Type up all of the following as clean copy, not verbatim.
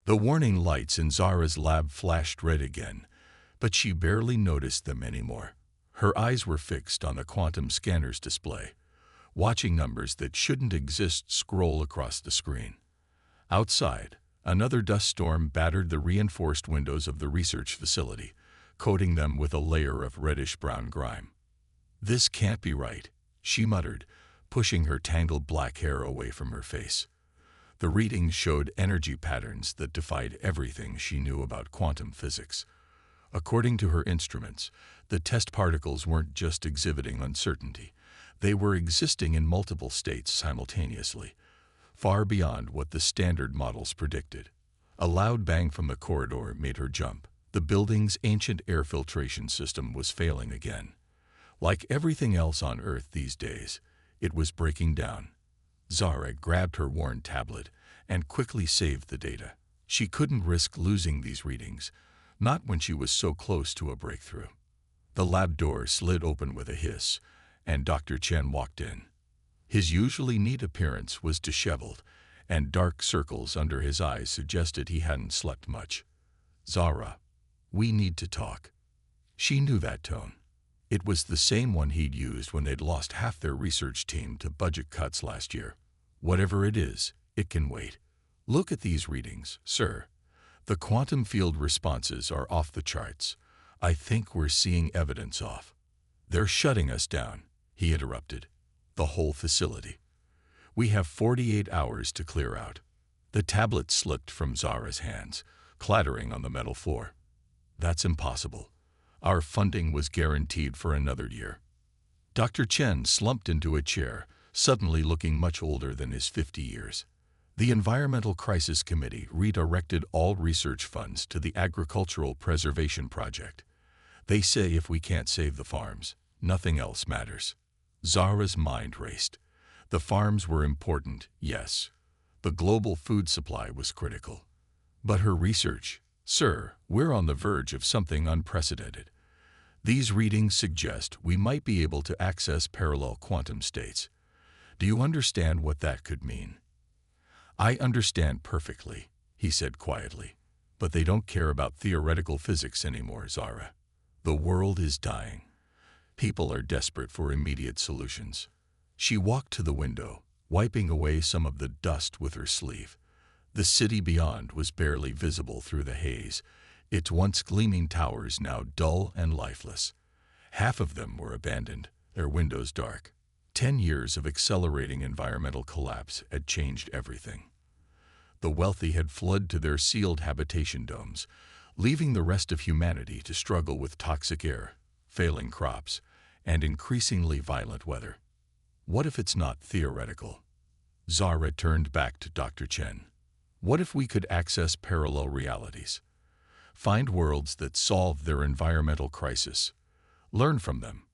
The warning lights in Zara's lab flashed red again, but she barely noticed them anymore. Her eyes were fixed on the quantum scanner's display, watching numbers that shouldn't exist scroll across the screen. Outside, another dust storm battered the reinforced windows of the research facility, coating them with a layer of reddish-brown grime. "This can't be right," she muttered, pushing her tangled black hair away from her face. The readings showed energy patterns that defied everything she knew about quantum physics. According to her instruments, the test particles weren't just exhibiting uncertainty. They were existing in multiple states simultaneously, far beyond what the standard models predicted. A loud bang from the corridor made her jump. The building's ancient air filtration system was failing again. Like everything else on Earth these days, it was breaking down. Zara grabbed her worn tablet and quickly saved the data. She couldn't risk losing these readings, not when she was so close to a breakthrough. The lab door slid open with a hiss, and Dr. Chen walked in. His usually neat appearance was disheveled, and dark circles under his eyes suggested he hadn't slept much. "Zara, we need to talk." She knew that tone. It was the same one he'd used when they'd lost half their research team to budget cuts last year. "Whatever it is, it can wait. Look at these readings, sir. The quantum field responses are off the charts. I think we're seeing evidence of." "They're shutting us down," he interrupted. "The whole facility. We have 48 hours to clear out." The tablet slipped from Zara's hands, clattering on the metal floor. "That's impossible. Our funding was guaranteed for another year." Dr. Chen slumped into a chair, suddenly looking much older than his 50 years. The Environmental Crisis Committee redirected all research funds to the Agricultural Preservation Project. They say if we can't save the farms, nothing else matters. Zara's mind raced. The farms were important, yes. The global food supply was critical. But her research, "Sir, we're on the verge of something unprecedented. These readings suggest we might be able to access parallel quantum states. Do you understand what that could mean?" "I understand perfectly," he said quietly. "But they don't care about theoretical physics anymore, Zara. The world is dying. People are desperate for immediate solutions." She walked to the window, wiping away some of the dust with her sleeve. The city beyond was barely visible through the haze, its once gleaming towers now dull and lifeless. Half of them were abandoned, their windows dark. 10 years of accelerating environmental collapse had changed everything. The wealthy had fled to their sealed habitation domes, leaving the rest of humanity to struggle with toxic air, failing crops, and increasingly violent weather. What if it's not theoretical? Zara turned back to Dr. Chen. What if we could access parallel realities? Find worlds that solve their environmental crisis. Learn from them.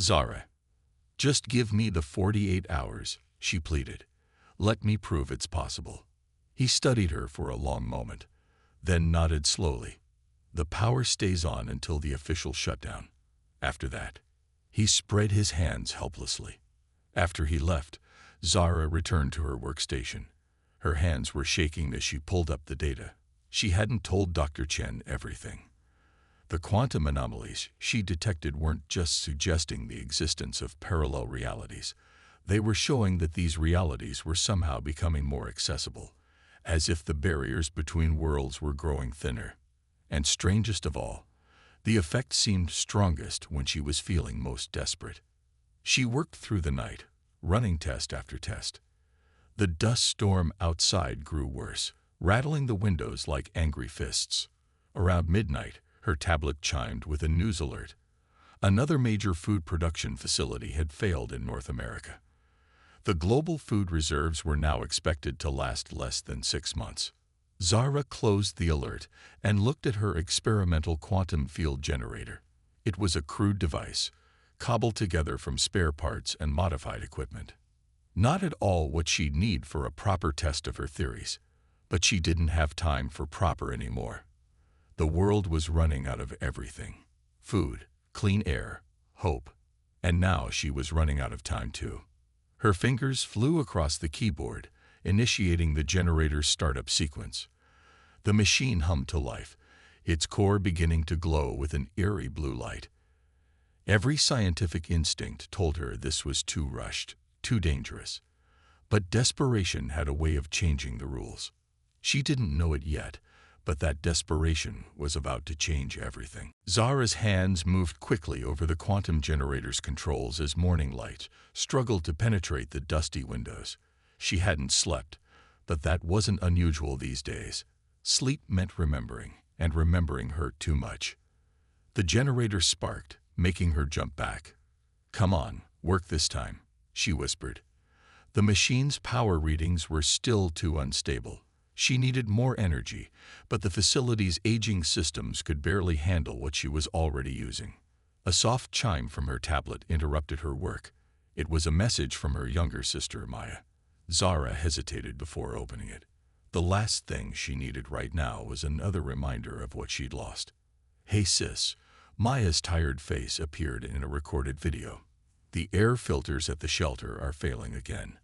Zara, just give me the 48 hours, she pleaded. Let me prove it's possible. He studied her for a long moment, then nodded slowly. The power stays on until the official shutdown. After that, he spread his hands helplessly. After he left, Zara returned to her workstation. Her hands were shaking as she pulled up the data. She hadn't told Dr. Chen everything. The quantum anomalies she detected weren't just suggesting the existence of parallel realities. They were showing that these realities were somehow becoming more accessible, as if the barriers between worlds were growing thinner. And strangest of all, the effect seemed strongest when she was feeling most desperate. She worked through the night, running test after test. The dust storm outside grew worse, rattling the windows like angry fists. Around midnight, her tablet chimed with a news alert. Another major food production facility had failed in North America. The global food reserves were now expected to last less than 6 months. Zara closed the alert and looked at her experimental quantum field generator. It was a crude device, cobbled together from spare parts and modified equipment. Not at all what she'd need for a proper test of her theories, but she didn't have time for proper anymore. The world was running out of everything. Food, clean air, hope. And now she was running out of time too. Her fingers flew across the keyboard, initiating the generator's startup sequence. The machine hummed to life, its core beginning to glow with an eerie blue light. Every scientific instinct told her this was too rushed, too dangerous. But desperation had a way of changing the rules. She didn't know it yet, but that desperation was about to change everything. Zara's hands moved quickly over the quantum generator's controls as morning light struggled to penetrate the dusty windows. She hadn't slept, but that wasn't unusual these days. Sleep meant remembering, and remembering hurt too much. The generator sparked, making her jump back. "Come on, work this time," she whispered. The machine's power readings were still too unstable. She needed more energy, but the facility's aging systems could barely handle what she was already using. A soft chime from her tablet interrupted her work. It was a message from her younger sister, Maya. Zara hesitated before opening it. The last thing she needed right now was another reminder of what she'd lost. "Hey sis," Maya's tired face appeared in a recorded video. "The air filters at the shelter are failing again.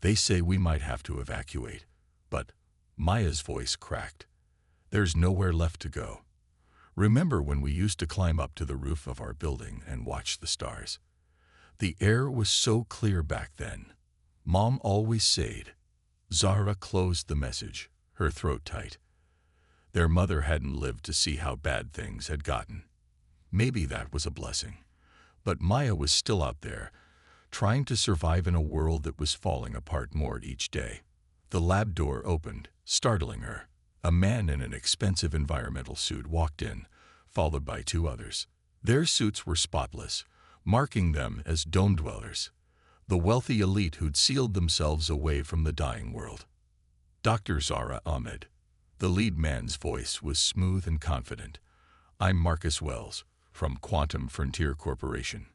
They say we might have to evacuate, but..." Maya's voice cracked. "There's nowhere left to go. Remember when we used to climb up to the roof of our building and watch the stars? The air was so clear back then. Mom always said." Zara closed the message, her throat tight. Their mother hadn't lived to see how bad things had gotten. Maybe that was a blessing. But Maya was still out there, trying to survive in a world that was falling apart more each day. The lab door opened, startling her. A man in an expensive environmental suit walked in, followed by two others. Their suits were spotless, marking them as dome dwellers, the wealthy elite who'd sealed themselves away from the dying world. "Dr. Zara Ahmed." The lead man's voice was smooth and confident. "I'm Marcus Wells, from Quantum Frontier Corporation.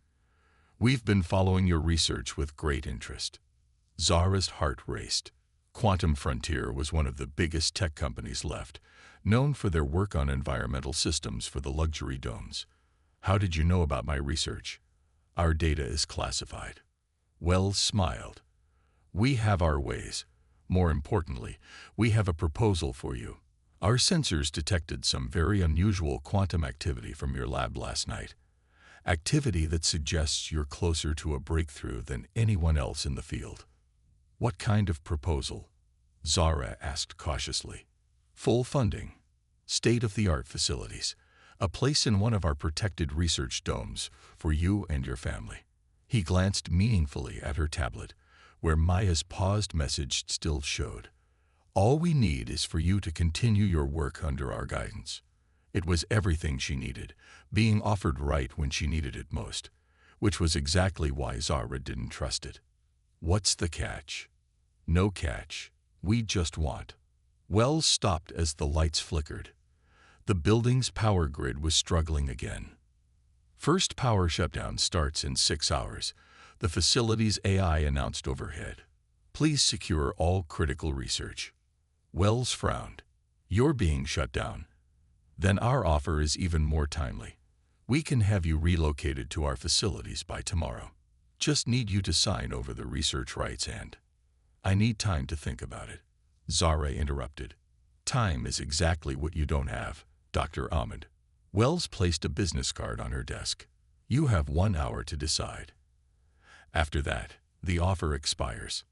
We've been following your research with great interest." Zara's heart raced. Quantum Frontier was one of the biggest tech companies left, known for their work on environmental systems for the luxury domes. "How did you know about my research?" "Our data is classified." Wells smiled. "We have our ways. More importantly, we have a proposal for you. Our sensors detected some very unusual quantum activity from your lab last night. Activity that suggests you're closer to a breakthrough than anyone else in the field." "What kind of proposal?" Zara asked cautiously. "Full funding, state-of-the-art facilities, a place in one of our protected research domes for you and your family." He glanced meaningfully at her tablet, where Maya's paused message still showed. "All we need is for you to continue your work under our guidance." It was everything she needed, being offered right when she needed it most, which was exactly why Zara didn't trust it. "What's the catch?" "No catch. We just want..." Wells stopped as the lights flickered. The building's power grid was struggling again. "First power shutdown starts in 6 hours," the facility's AI announced overhead. "Please secure all critical research." Wells frowned. "You're being shut down. Then our offer is even more timely. We can have you relocated to our facilities by tomorrow. Just need you to sign over the research rights and..." "I need time to think about it," Zara interrupted. "Time is exactly what you don't have, Dr. Ahmed." Wells placed a business card on her desk. "You have 1 hour to decide. After that, the offer expires."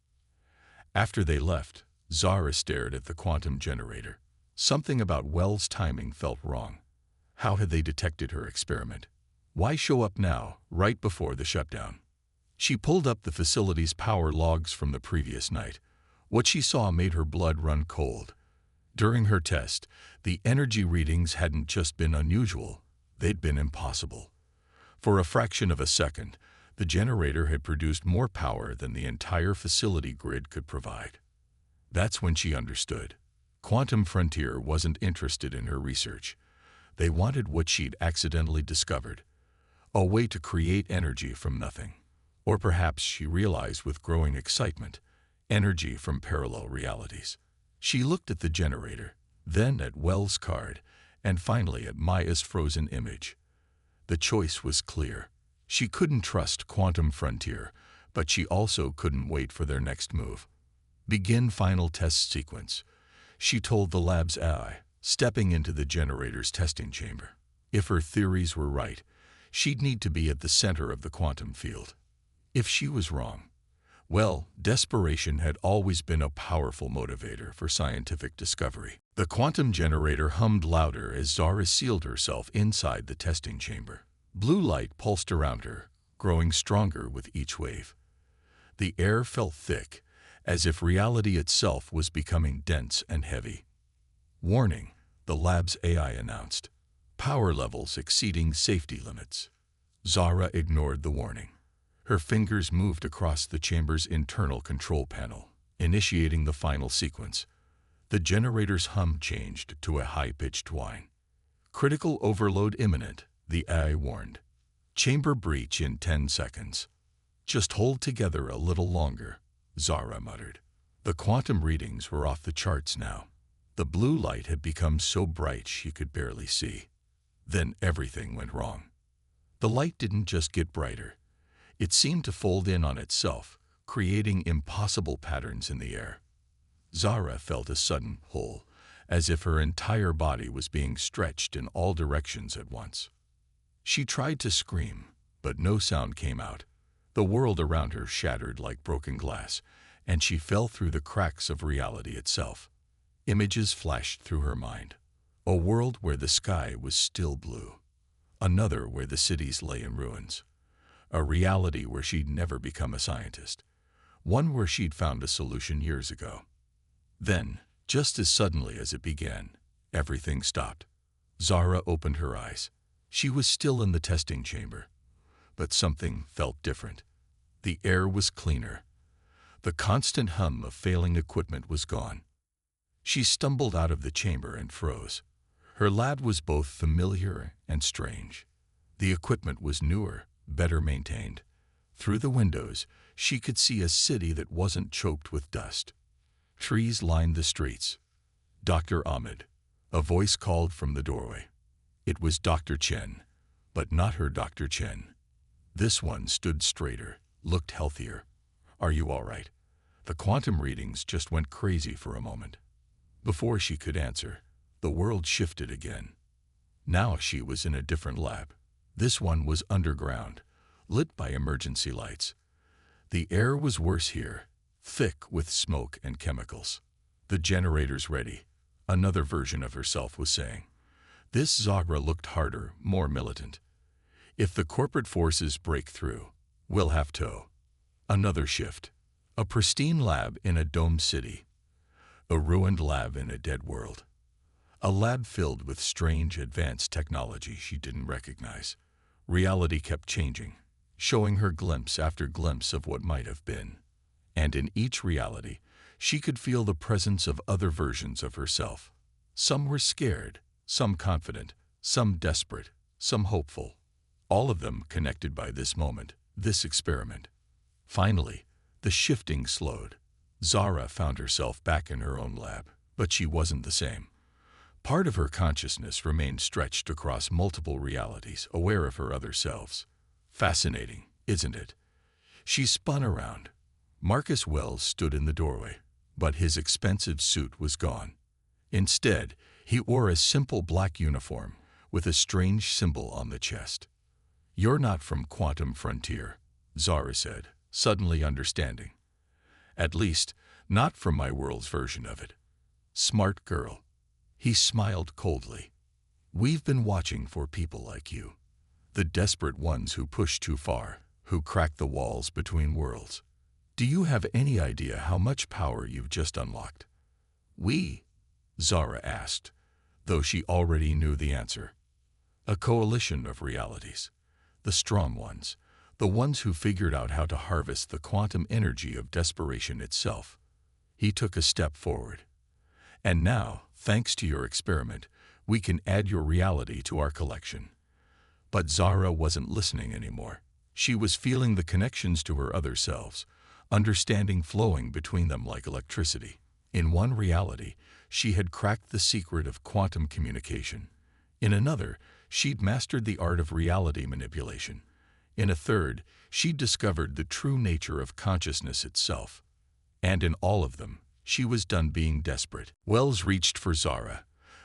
After they left, Zara stared at the quantum generator. Something about Wells' timing felt wrong. How had they detected her experiment? Why show up now, right before the shutdown? She pulled up the facility's power logs from the previous night. What she saw made her blood run cold. During her test, the energy readings hadn't just been unusual, they'd been impossible. For a fraction of a second, the generator had produced more power than the entire facility grid could provide. That's when she understood. Quantum Frontier wasn't interested in her research. They wanted what she'd accidentally discovered, a way to create energy from nothing. Or perhaps, she realized with growing excitement, energy from parallel realities. She looked at the generator, then at Wells' card, and finally at Maya's frozen image. The choice was clear. She couldn't trust Quantum Frontier, but she also couldn't wait for their next move. "Begin final test sequence." she told the lab's AI, stepping into the generator's testing chamber. If her theories were right, she'd need to be at the center of the quantum field. If she was wrong, well, desperation had always been a powerful motivator for scientific discovery. The quantum generator hummed louder as Zara sealed herself inside the testing chamber. Blue light pulsed around her, growing stronger with each wave. The air felt thick, as if reality itself was becoming dense and heavy. Warning, the lab's AI announced. Power levels exceeding safety limits. Zara ignored the warning. Her fingers moved across the chamber's internal control panel, initiating the final sequence. The generator's hum changed to a high-pitched whine. Critical overload imminent, the AI warned. Chamber breach in 10 seconds. Just hold together a little longer, Zara muttered. The quantum readings were off the charts now. The blue light had become so bright she could barely see. Then everything went wrong. The light didn't just get brighter. It seemed to fold in on itself, creating impossible patterns in the air. Zara felt a sudden pull, as if her entire body was being stretched in all directions at once. She tried to scream, but no sound came out. The world around her shattered like broken glass, and she fell through the cracks of reality itself. Images flashed through her mind. A world where the sky was still blue. Another where the cities lay in ruins. A reality where she'd never become a scientist. One where she'd found a solution years ago. Then, just as suddenly as it began, everything stopped. Zara opened her eyes. She was still in the testing chamber. But something felt different. The air was cleaner. The constant hum of failing equipment was gone. She stumbled out of the chamber and froze. Her lab was both familiar and strange. The equipment was newer, better maintained. Through the windows, she could see a city that wasn't choked with dust. Trees lined the streets. Dr. Ahmed. A voice called from the doorway. It was Dr. Chen, but not her Dr. Chen. This one stood straighter, looked healthier. Are you all right? The quantum readings just went crazy for a moment. Before she could answer, the world shifted again. Now she was in a different lab. This one was underground, lit by emergency lights. The air was worse here, thick with smoke and chemicals. The generator's ready, another version of herself was saying. This Zara looked harder, more militant. If the corporate forces break through, we'll have to. Another shift. A pristine lab in a domed city. A ruined lab in a dead world. A lab filled with strange, advanced technology she didn't recognize. Reality kept changing, showing her glimpse after glimpse of what might have been. And in each reality, she could feel the presence of other versions of herself. Some were scared, some confident, some desperate, some hopeful. All of them connected by this moment, this experiment. Finally, the shifting slowed. Zara found herself back in her own lab, but she wasn't the same. Part of her consciousness remained stretched across multiple realities, aware of her other selves. Fascinating, isn't it? She spun around. Marcus Wells stood in the doorway, but his expensive suit was gone. Instead, he wore a simple black uniform with a strange symbol on the chest. "You're not from Quantum Frontier," Zara said, suddenly understanding. "At least, not from my world's version of it." "Smart girl." He smiled coldly. "We've been watching for people like you. The desperate ones who push too far, who crack the walls between worlds. Do you have any idea how much power you've just unlocked?" "We?" Zara asked, though she already knew the answer. "A coalition of realities. The strong ones. The ones who figured out how to harvest the quantum energy of desperation itself." He took a step forward. "And now, thanks to your experiment, we can add your reality to our collection." But Zara wasn't listening anymore. She was feeling the connections to her other selves, understanding flowing between them like electricity. In one reality, she had cracked the secret of quantum communication. In another, she'd mastered the art of reality manipulation. In a third, she'd discovered the true nature of consciousness itself. And in all of them, She was done being desperate. Wells reached for Zara,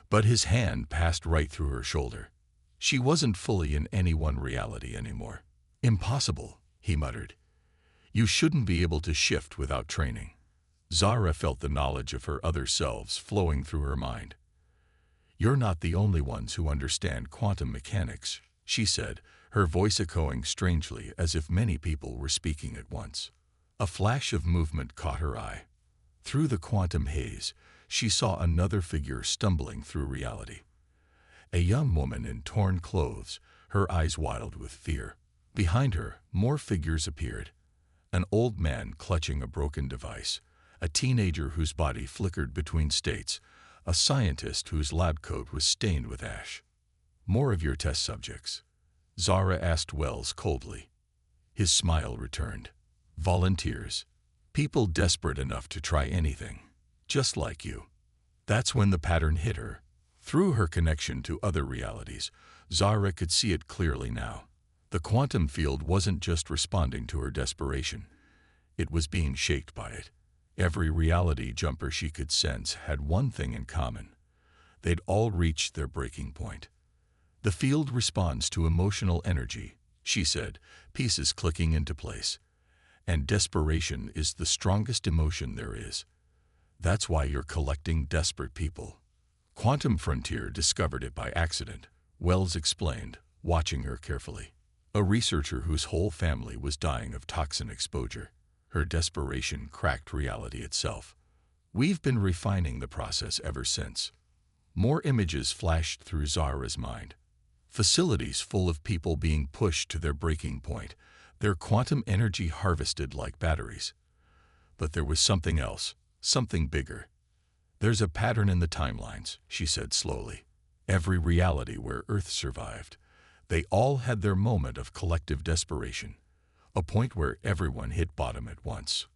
but his hand passed right through her shoulder. She wasn't fully in any one reality anymore. Impossible, he muttered. You shouldn't be able to shift without training. Zara felt the knowledge of her other selves flowing through her mind. You're not the only ones who understand quantum mechanics, she said, her voice echoing strangely as if many people were speaking at once. A flash of movement caught her eye. Through the quantum haze, she saw another figure stumbling through reality. A young woman in torn clothes, her eyes wild with fear. Behind her, more figures appeared. An old man clutching a broken device, a teenager whose body flickered between states, a scientist whose lab coat was stained with ash. More of your test subjects? Zara asked Wells coldly. His smile returned. Volunteers. People desperate enough to try anything. Just like you. That's when the pattern hit her. Through her connection to other realities, Zara could see it clearly now. The quantum field wasn't just responding to her desperation. It was being shaped by it. Every reality jumper she could sense had one thing in common. They'd all reached their breaking point. The field responds to emotional energy, she said, pieces clicking into place. And desperation is the strongest emotion there is. That's why you're collecting desperate people. Quantum Frontier discovered it by accident, Wells explained, watching her carefully. A researcher whose whole family was dying of toxin exposure. Her desperation cracked reality itself. We've been refining the process ever since. More images flashed through Zara's mind. Facilities full of people being pushed to their breaking point, their quantum energy harvested like batteries. But there was something else, something bigger. There's a pattern in the timelines, she said slowly. Every reality where Earth survived, they all had their moment of collective desperation, a point where everyone hit bottom at once.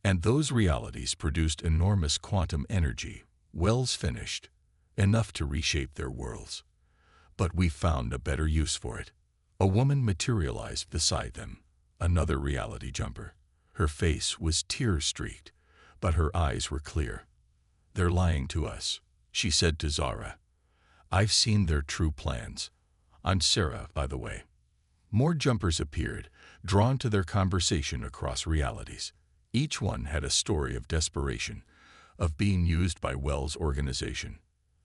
And those realities produced enormous quantum energy, Wells finished, enough to reshape their worlds. But we found a better use for it. A woman materialized beside them, another reality jumper. Her face was tear-streaked, but her eyes were clear. They're lying to us, she said to Zara. I've seen their true plans. I'm Sarah, by the way. More jumpers appeared, drawn to their conversation across realities. Each one had a story of desperation, of being used by Wells' organization.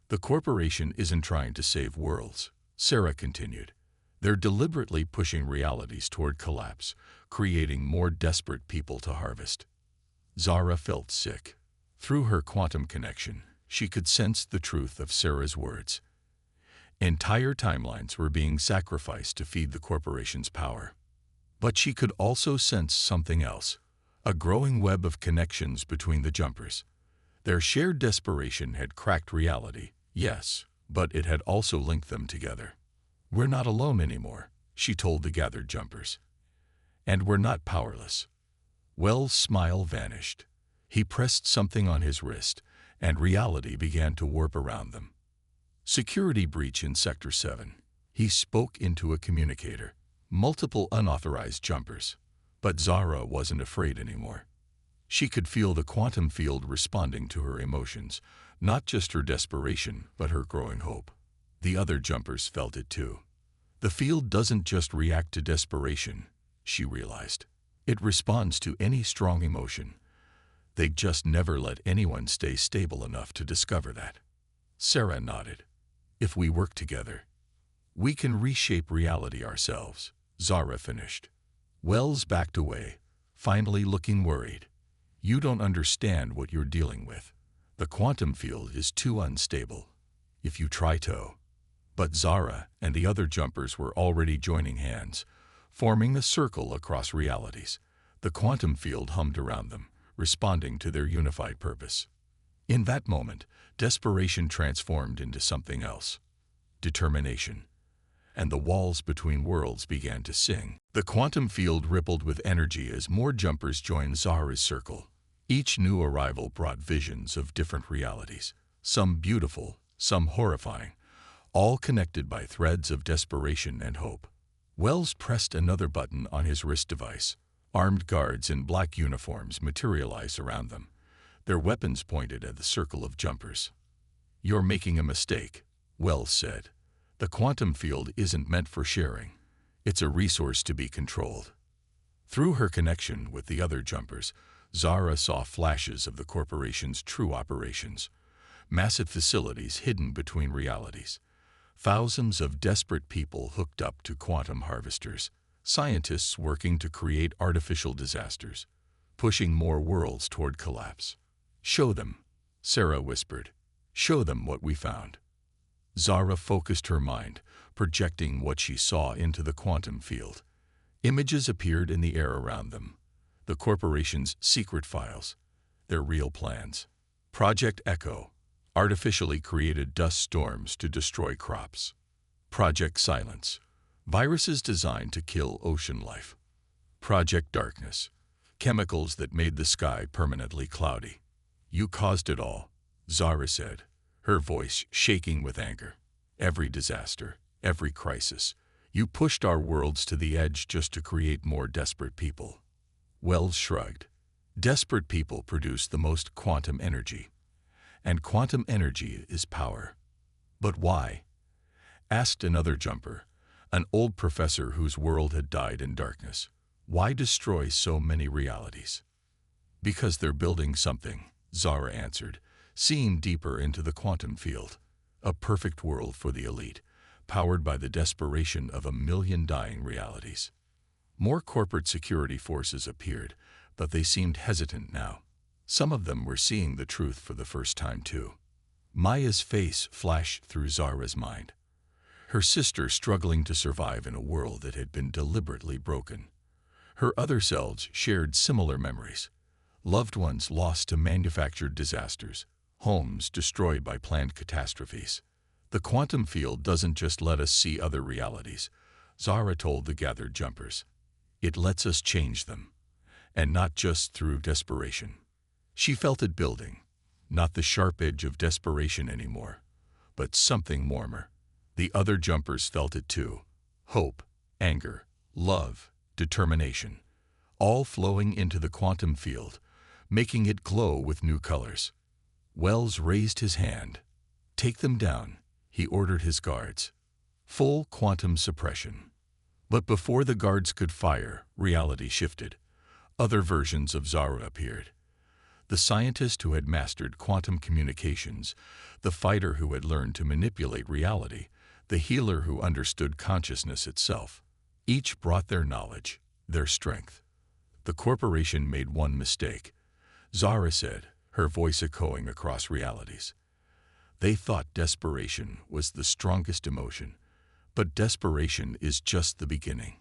The corporation isn't trying to save worlds, Sarah continued. They're deliberately pushing realities toward collapse, creating more desperate people to harvest. Zara felt sick. Through her quantum connection, she could sense the truth of Sarah's words. Entire timelines were being sacrificed to feed the corporation's power. But she could also sense something else, a growing web of connections between the jumpers. Their shared desperation had cracked reality, yes, but it had also linked them together. We're not alone anymore, she told the gathered jumpers. And we're not powerless. Wells' smile vanished. He pressed something on his wrist, and reality began to warp around them. Security breach in Sector 7. He spoke into a communicator. Multiple unauthorized jumpers. But Zara wasn't afraid anymore. She could feel the quantum field responding to her emotions, not just her desperation, but her growing hope. The other jumpers felt it too. The field doesn't just react to desperation, she realized. It responds to any strong emotion. They just never let anyone stay stable enough to discover that. Sarah nodded. If we work together, we can reshape reality ourselves, Zara finished. Wells backed away, finally looking worried. You don't understand what you're dealing with. The quantum field is too unstable. If you try to. But Zara and the other jumpers were already joining hands, forming a circle across realities. The quantum field hummed around them, responding to their unified purpose. In that moment, desperation transformed into something else. Determination. And the walls between worlds began to sing. The quantum field rippled with energy as more jumpers joined Zara's circle. Each new arrival brought visions of different realities, some beautiful, some horrifying, all connected by threads of desperation and hope. Wells pressed another button on his wrist device. Armed guards in black uniforms materialized around them. their weapons pointed at the circle of jumpers. "You're making a mistake," Wells said. "The quantum field isn't meant for sharing. It's a resource to be controlled." Through her connection with the other jumpers, Zara saw flashes of the corporation's true operations. Massive facilities hidden between realities. Thousands of desperate people hooked up to quantum harvesters. Scientists working to create artificial disasters, pushing more worlds toward collapse. "Show them," Sarah whispered. "Show them what we found." Zara focused her mind, projecting what she saw into the quantum field. Images appeared in the air around them. The corporation's secret files, their real plans. Project Echo, artificially created dust storms to destroy crops. Project Silence, viruses designed to kill ocean life. Project Darkness, chemicals that made the sky permanently cloudy. "You caused it all," Zara said, her voice shaking with anger. "Every disaster, every crisis. You pushed our worlds to the edge just to create more desperate people." Wells shrugged. "Desperate people produce the most quantum energy. And quantum energy is power." "But why?" asked another jumper, an old professor whose world had died in darkness. "Why destroy so many realities?" "Because they're building something," Zara answered, seeing deeper into the quantum field. "A perfect world for the elite, powered by the desperation of 1,000,000 dying realities." More corporate security forces appeared, but they seemed hesitant now. Some of them were seeing the truth for the first time too. Maya's face flashed through Zara's mind. Her sister struggling to survive in a world that had been deliberately broken. Her other selves shared similar memories. Loved ones lost to manufactured disasters, homes destroyed by planned catastrophes. "The quantum field doesn't just let us see other realities," Zara told the gathered jumpers. "It lets us change them, and not just through desperation." She felt it building, not the sharp edge of desperation anymore, but something warmer. The other jumpers felt it too. Hope, anger, love, determination, all flowing into the quantum field, making it glow with new colors. Wells raised his hand. "Take them down," he ordered his guards. Full quantum suppression. But before the guards could fire, reality shifted. Other versions of Zara appeared. The scientist who had mastered quantum communications, the fighter who had learned to manipulate reality, the healer who understood consciousness itself. Each brought their knowledge, their strength. The corporation made one mistake, Zara said, her voice echoing across realities. They thought desperation was the strongest emotion, but desperation is just the beginning.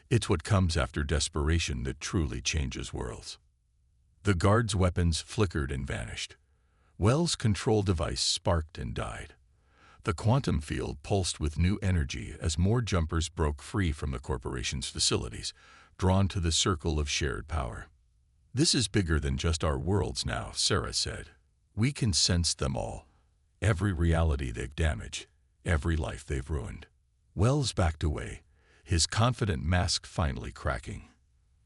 It's what comes after desperation that truly changes worlds. The guards' weapons flickered and vanished. Wells' control device sparked and died. The quantum field pulsed with new energy as more jumpers broke free from the corporation's facilities, drawn to the circle of shared power. "This is bigger than just our worlds now," Sarah said. "We can sense them all. Every reality they've damaged, every life they've ruined." Wells backed away, his confident mask finally cracking.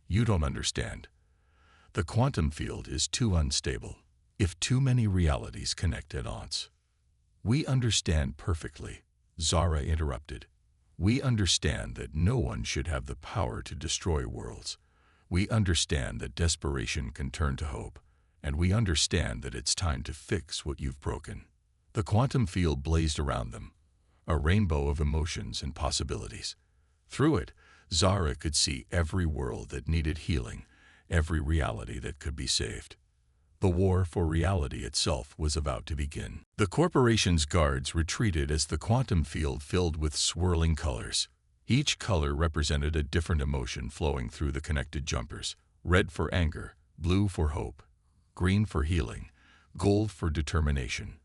"You don't understand. The quantum field is too unstable. If too many realities connect at once." "We understand perfectly," Zara interrupted. "We understand that no one should have the power to destroy worlds. We understand that desperation can turn to hope, and we understand that it's time to fix what you've broken." The quantum field blazed around them, a rainbow of emotions and possibilities. Through it, Zara could see every world that needed healing, every reality that could be saved. The war for reality itself was about to begin. The corporation's guards retreated as the quantum field filled with swirling colors. Each color represented a different emotion flowing through the connected jumpers. Red for anger, blue for hope, green for healing, gold for determination.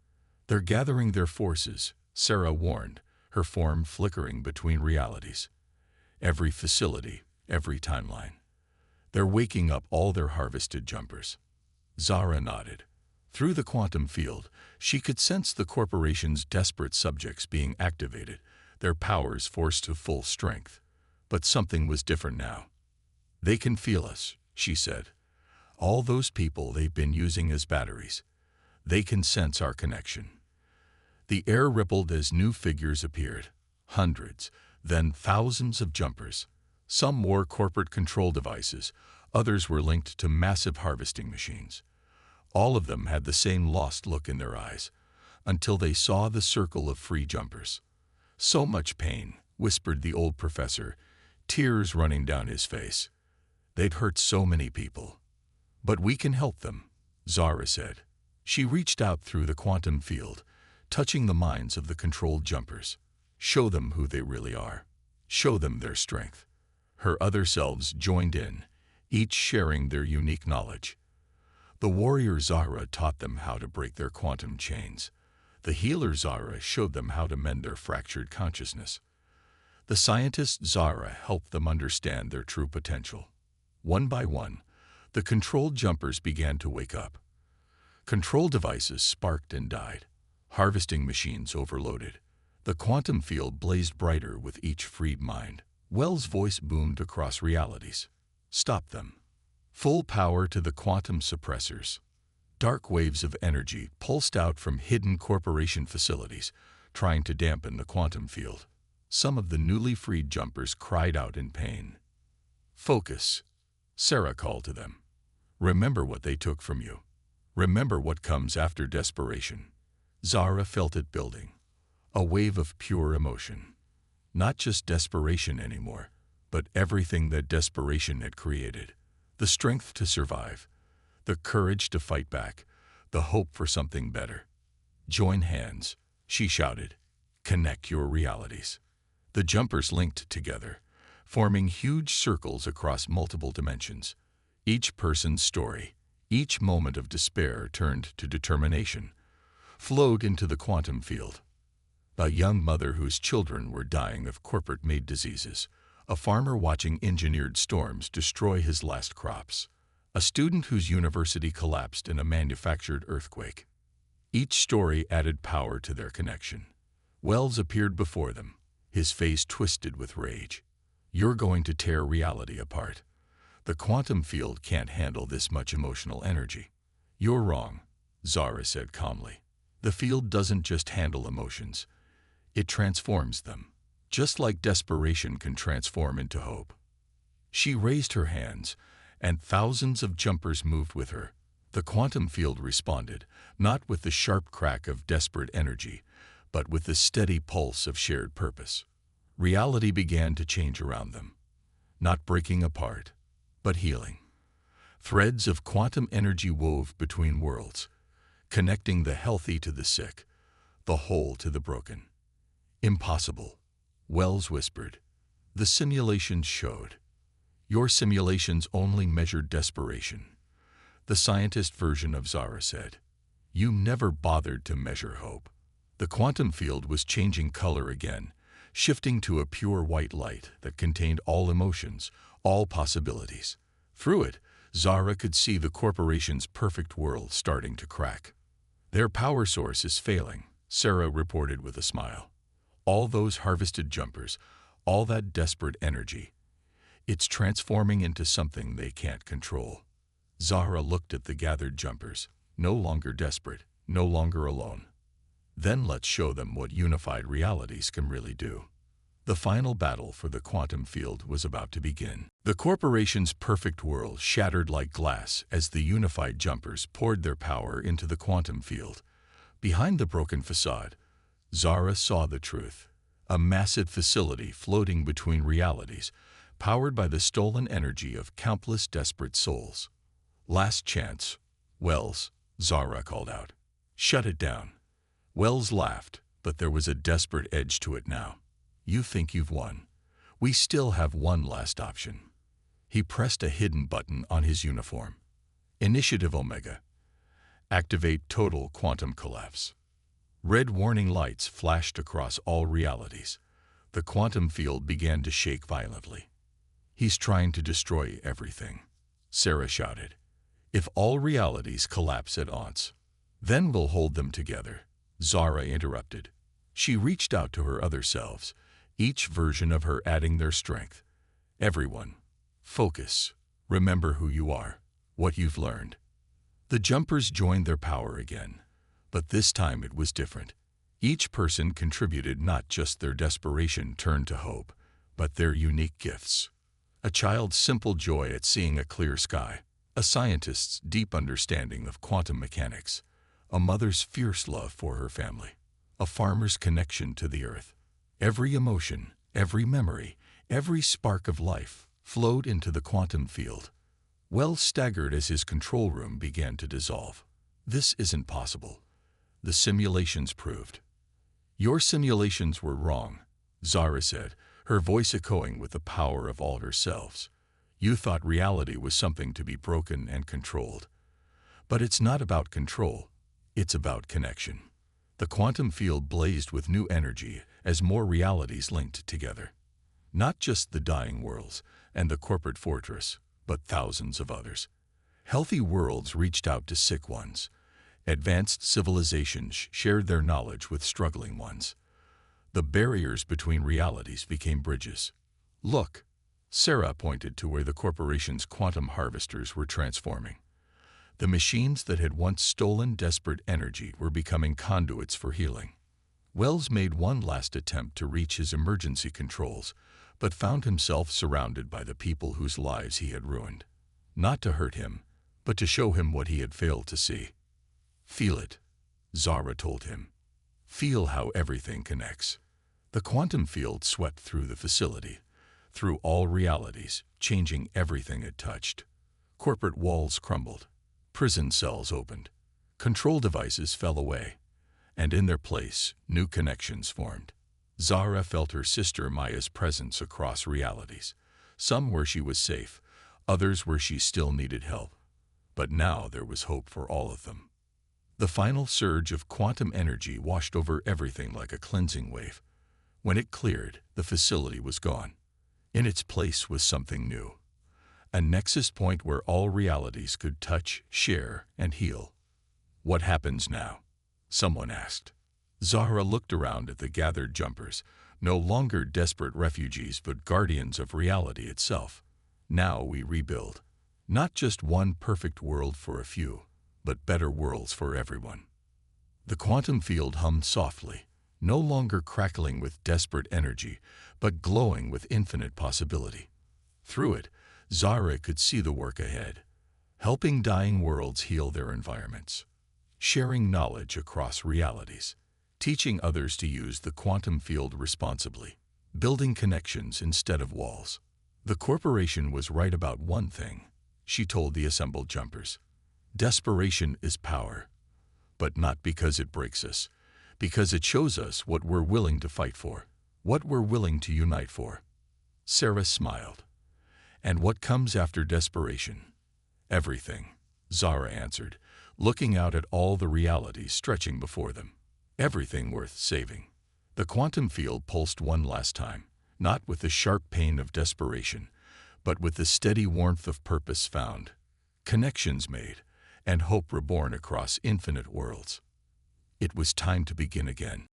"They're gathering their forces," Sarah warned, her form flickering between realities. "Every facility, every timeline. They're waking up all their harvested jumpers." Zara nodded. Through the quantum field, she could sense the corporation's desperate subjects being activated, their powers forced to full strength. But something was different now. "They can feel us," she said. All those people they've been using as batteries. They can sense our connection. The air rippled as new figures appeared. Hundreds, then thousands of jumpers. Some wore corporate control devices. Others were linked to massive harvesting machines. All of them had the same lost look in their eyes, until they saw the circle of free jumpers. "So much pain," whispered the old professor, tears running down his face. "They've hurt so many people." "But we can help them," Zara said. She reached out through the quantum field, touching the minds of the controlled jumpers. Show them who they really are. Show them their strength. Her other selves joined in, each sharing their unique knowledge. The warrior Zara taught them how to break their quantum chains. The healer Zara showed them how to mend their fractured consciousness. The scientist Zara helped them understand their true potential. One by one, the controlled jumpers began to wake up. Control devices sparked and died. Harvesting machines overloaded. The quantum field blazed brighter with each freed mind. Wells' voice boomed across realities. "Stop them. Full power to the quantum suppressors." Dark waves of energy pulsed out from hidden corporation facilities, trying to dampen the quantum field. Some of the newly freed jumpers cried out in pain. "Focus," Sarah called to them. "Remember what they took from you. Remember what comes after desperation." Zara felt it building. A wave of pure emotion. Not just desperation anymore, but everything that desperation had created. The strength to survive, the courage to fight back, the hope for something better. "Join hands," she shouted. "Connect your realities." The jumpers linked together, forming huge circles across multiple dimensions. Each person's story, each moment of despair turned to determination, flowed into the quantum field. A young mother whose children were dying of corporate-made diseases. A farmer watching engineered storms destroy his last crops. A student whose university collapsed in a manufactured earthquake. Each story added power to their connection. Wells appeared before them, his face twisted with rage. "You're going to tear reality apart. The quantum field can't handle this much emotional energy." "You're wrong," Zara said calmly. "The field doesn't just handle emotions. It transforms them, just like desperation can transform into hope." She raised her hands, and thousands of jumpers moved with her. The quantum field responded, not with the sharp crack of desperate energy, but with the steady pulse of shared purpose. Reality began to change around them, not breaking apart, but healing. Threads of quantum energy wove between worlds, connecting the healthy to the sick, the whole to the broken. "Impossible," Wells whispered. "The simulations showed." "Your simulations only measured desperation," the scientist version of Zara said. "You never bothered to measure hope." The quantum field was changing color again, shifting to a pure white light that contained all emotions, all possibilities. Through it, Zara could see the corporation's perfect world starting to crack. "Their power source is failing," Sarah reported with a smile. "All those harvested jumpers, all that desperate energy, it's transforming into something they can't control." Zara looked at the gathered jumpers, no longer desperate, no longer alone. "Then let's show them what unified realities can really do." The final battle for the quantum field was about to begin. The corporation's perfect world shattered like glass as the unified jumpers poured their power into the quantum field. Behind the broken facade, Zara saw the truth. A massive facility floating between realities, powered by the stolen energy of countless desperate souls. "Last chance, Wells," Zara called out. "Shut it down." Wells laughed, but there was a desperate edge to it now. "You think you've won. We still have one last option." He pressed a hidden button on his uniform. "Initiative Omega. Activate total quantum collapse." Red warning lights flashed across all realities. The quantum field began to shake violently. "He's trying to destroy everything," Sarah shouted. "If all realities collapse at once, then we'll hold them together," Zara interrupted. She reached out to her other selves, each version of her adding their strength. "Everyone, focus. Remember who you are. What you've learned. The jumpers joined their power again, but this time it was different. Each person contributed not just their desperation turned to hope, but their unique gifts. A child's simple joy at seeing a clear sky, a scientist's deep understanding of quantum mechanics, a mother's fierce love for her family, a farmer's connection to the earth. Every emotion, every memory, every spark of life flowed into the quantum field. Wells staggered as his control room began to dissolve. This isn't possible. The simulations proved. Your simulations were wrong, Zara said, her voice echoing with the power of all her selves. You thought reality was something to be broken and controlled. But it's not about control, it's about connection. The quantum field blazed with new energy as more realities linked together. Not just the dying worlds and the corporate fortress, but thousands of others. Healthy worlds reached out to sick ones. Advanced civilizations shared their knowledge with struggling ones. The barriers between realities became bridges. Look, Sarah pointed to where the corporation's quantum harvesters were transforming. The machines that had once stolen desperate energy were becoming conduits for healing. Wells made one last attempt to reach his emergency controls, but found himself surrounded by the people whose lives he had ruined. Not to hurt him, but to show him what he had failed to see. Feel it, Zara told him. Feel how everything connects. The quantum field swept through the facility, through all realities, changing everything it touched. Corporate walls crumbled. Prison cells opened. Control devices fell away, and in their place, new connections formed. Zara felt her sister Maya's presence across realities, some where she was safe, others where she still needed help. But now there was hope for all of them. The final surge of quantum energy washed over everything like a cleansing wave. When it cleared, the facility was gone. In its place was something new. A nexus point where all realities could touch, share, and heal. What happens now? Someone asked. Zahra looked around at the gathered jumpers, no longer desperate refugees but guardians of reality itself. Now we rebuild. Not just one perfect world for a few, but better worlds for everyone. The quantum field hummed softly, no longer crackling with desperate energy, but glowing with infinite possibility. Through it, Zahra could see the work ahead, helping dying worlds heal their environments, sharing knowledge across realities, teaching others to use the quantum field responsibly, building connections instead of walls. The corporation was right about one thing, she told the assembled jumpers. Desperation is power, but not because it breaks us, because it shows us what we're willing to fight for, what we're willing to unite for. Sarah smiled. And what comes after desperation? Everything, Zahra answered, looking out at all the realities stretching before them. Everything worth saving. The quantum field pulsed one last time, not with the sharp pain of desperation, but with the steady warmth of purpose found, connections made, and hope reborn across infinite worlds. It was time to begin again.